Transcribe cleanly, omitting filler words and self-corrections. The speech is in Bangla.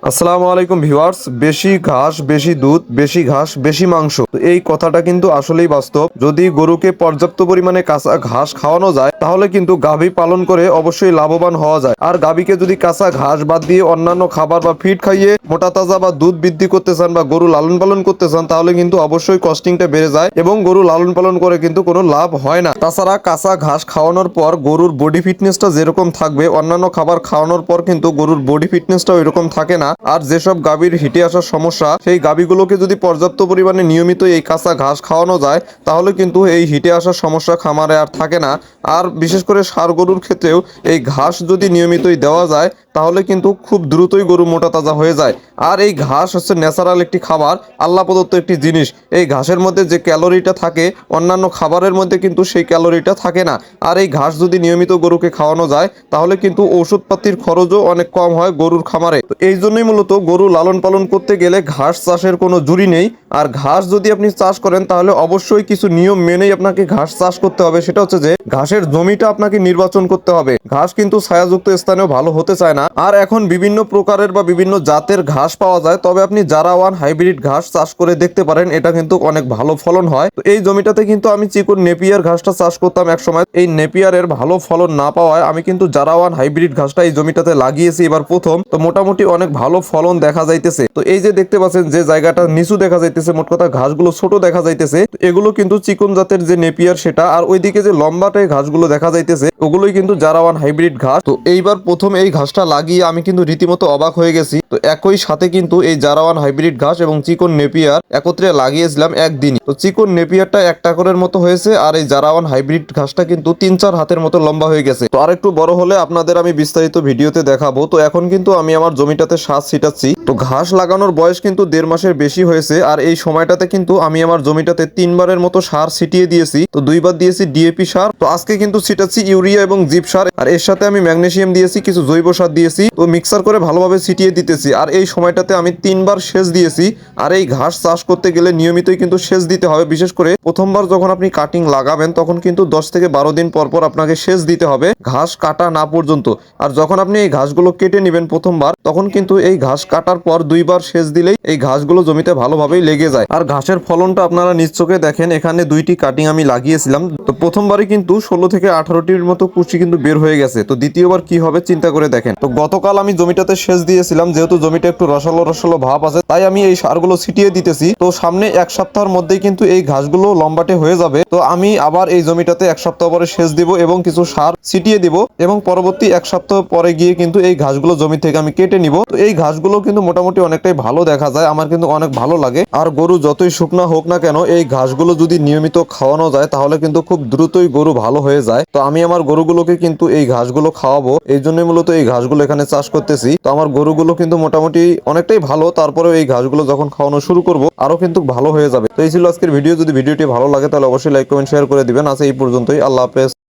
আসসালামু আলাইকুম ভিউয়ার্স। বেশি ঘাস বেশি দুধ, বেশি ঘাস বেশি মাংস, তো এই কথাটা কিন্তু আসলেই বাস্তব। যদি গরুকে পর্যাপ্ত পরিমাণে কাঁচা ঘাস খাওয়ানো যায় তাহলে কিন্তু গাভী পালন করে অবশ্যই লাভবান হওয়া যায়। আর গাভীকে যদি কাঁচা ঘাস বাদ দিয়ে অন্যান্য খাবার বা ফিড খাইয়ে মোটা তাজা বা দুধ বৃদ্ধি করতে চান বা গরু লালন পালন করতে চান তাহলে কিন্তু অবশ্যই কস্টিংটা বেড়ে যায় এবং গরু লালন পালন করে কিন্তু কোনো লাভ হয় না। তাছাড়া কাঁচা ঘাস খাওয়ানোর পর গরুর বডি ফিটনেসটা যেরকম থাকবে, অন্যান্য খাবার খাওয়ানোর পর কিন্তু গরুর বডি ফিটনেসটা ওইরকম থাকে না। আর যেসব গাভীর হিটে আসার সমস্যা, সেই গাভীগুলোকে যদি পর্যাপ্ত পরিমাণে নিয়মিত এই কাঁচা ঘাস খাওয়ানো যায় তাহলে কিন্তু এই হিটে আসার সমস্যা খামারে আর থাকে না। আর বিশেষ করে ষাঁড় গরুর ক্ষেত্রেও এই ঘাস যদি নিয়মিতই দেওয়া যায় তাহলে কিন্তু খুব দ্রুতই গরু মোটা তাজা হয়ে যায়। আর এই ঘাস হচ্ছে ন্যাচারাল একটি খাবার, আল্লাহ প্রদত্ত একটি জিনিস। এই ঘাসের মধ্যে যে ক্যালোরিটা থাকে অন্যান্য খাবারের মধ্যে কিন্তু সেই ক্যালোরিটা থাকে না। আর এই ঘাস যদি নিয়মিত গরুকে খাওয়ানো যায় তাহলে কিন্তু ওষুধপাতির খরচও অনেক কম হয় গরুর খামারে। তো এই জন্যই মূলত গরু লালন পালন করতে গেলে ঘাস চাষের কোনো জুড়ি নেই। আর ঘাস যদি আপনি চাষ করেন তাহলে অবশ্যই কিছু নিয়ম মেনেই আপনাকে ঘাস চাষ করতে হবে। সেটা হচ্ছে যে ঘাসের জমিটা আপনাকে নির্বাচন করতে হবে। ঘাস কিন্তু ছায়াযুক্ত স্থানেও ভালো হতে চায় না। আর এখন বিভিন্ন প্রকারের বা বিভিন্ন জাতের ঘাস পাওয়া যায়, তবে আপনি জারাওয়ান হাইব্রিড ঘাস চাষ করে দেখতে পারেন, এটা কিন্তু অনেক ভালো ফলন হয়। তো এই জমিটাতে কিন্তু আমি চিকন নেপিয়ার ঘাসটা চাষ করতাম এক সময়। এই নেপিয়ারের ভালো ফলন না পাওয়ায় আমি কিন্তু জারাওয়ান হাইব্রিড ঘাসটা এই জমিটাতে লাগিয়েছি এবার প্রথম। তো মোটামুটি অনেক ভালো ফলন দেখা যাইতেছে। তো এই যে দেখতে পাচ্ছেন যে জায়গাটা নিচু দেখা যাইতেছে, মোট কথা ঘাসগুলো ছোট দেখা যাইতেছে, এগুলো কিন্তু চিকন জাতের যে নেপিয়ার সেটা। আর ওইদিকে যে লম্বাটে ঘাসগুলো দেখা যাইতেছে ওগুলোই কিন্তু জারাওয়ান হাইব্রিড ঘাস। তো এইবার প্রথম এই ঘাসটা লাগিয়ে আমি কিন্তু রীতিমতো অবাক হয়ে গেছি। তো একই সাথে কিন্তু এই জারাওয়ান হাইব্রিড ঘাস এবং চিকন নেপিয়ার একত্রে লাগিয়েছিলাম একদিনই। তো চিকন নেপিয়ারটা এক টাকরের মতো হয়েছে আর এই জারাওয়ান হাইব্রিড ঘাসটা কিন্তু 3-4 হাতের মতো লম্বা হয়ে গেছে। তো আরেকটু বড় হলে আপনাদের আমি বিস্তারিত ভিডিওতে দেখাবো। তো এখন কিন্তু আমি আমার জমিটাতে সার ছিটাচ্ছি। তো ঘাস লাগানোর বয়স কিন্তু 1.5 মাসের বেশি হয়েছে। আর এই সময়টাতে কিন্তু আমি আমার জমিটাতে 3বারের মতো সার ছিটিয়ে দিয়েছি। তো 2বার দিয়েছি ডিএপি সার। তো আজকে কিন্তু ছিটাচ্ছি ইউরিয়া এবং জিপ সার। আর এর সাথে আমি ম্যাগনেসিয়াম দিয়েছি, কিছু জৈব সার দিয়েছি। তো মিক্সার করে ভালোভাবে ছিটিয়ে দিতেছি। আর এই সময়টাতে আমি 3বার সেচ দিয়েছি। আর এই ঘাস চাষ করতে গেলে নিয়মিতই কিন্তু সেচ দিতে হবে। বিশেষ করে প্রথমবার যখন আপনি কাটিং লাগাবেন তখন কিন্তু 10 থেকে 12 দিন পর পর আপনাকে সেচ দিতে হবে, ঘাস কাটা না পর্যন্ত। আর যখন আপনি এই ঘাসগুলো কেটে নেবেন প্রথমবার, তখন কিন্তু এই ঘাস কাটার পর 2বার সেচ দিলেই এই ঘাসগুলো জমিতে ভালোভাবেই লেগে যায়। আর ঘাসের ফলনটা আপনারা নিজ চোখে দেখেন, এখানে 2টি কাটিং আমি লাগিয়েছিলাম। তো প্রথমবারই কিন্তু 16 থেকে 18টির মতো কুচি কিন্তু বের হয়ে গেছে। তো দ্বিতীয়বার কি হবে চিন্তা করে দেখেন। তো গতকাল আমি জমিটাতে সেচ দিয়েছিলাম, যেহেতু জমিটা একটু রসালো রসালো ভাব আছে তাই আমি এই সারগুলো ছিটিয়ে দিতেছি। তো সামনে 1 সপ্তাহের মধ্যেই কিন্তু এই ঘাসগুলো লম্বাটে হয়ে যাবে। তো আমি আবার এই জমিটাতে 1 সপ্তাহ পরে সেচ দিব এবং কিছু সার ছিটিয়ে দিব এবং পরবর্তী 1 সপ্তাহ পরে গিয়ে কিন্তু এই ঘাসগুলো জমি থেকে আমি কেটে নিব। তো এই ঘাসগুলো কিন্তু মোটামুটি অনেকটাই ভালো দেখা যায়, আমার কিন্তু অনেক ভালো লাগে। আর গরু যতই শুকনা হোক না কেন এই ঘাসগুলো যদি নিয়মিত খাওয়ানো যায় তাহলে কিন্তু খুব দ্রুতই গরু ভালো হয়ে যায়। তো আমি আমার গরুগুলোকে কিন্তু এই ঘাসগুলো খাওয়াবো, এই জন্যই মূলত এই ঘাসগুলো এখানে চাষ করতেছি। তো আমার গরুগুলো কিন্তু মোটামুটি অনেকটাই ভালো, তারপরেও এই ঘাসগুলো যখন খাওয়ানো শুরু করব আরো কিন্তু ভালো হয়ে যাবে। তো এই ছিল আজকের ভিডিও। যদি ভিডিওটি ভালো লাগে তাহলে অবশ্যই লাইক কমেন্ট শেয়ার করে দিবেন। আজ এই পর্যন্তই, আল্লাহ হাফেজ।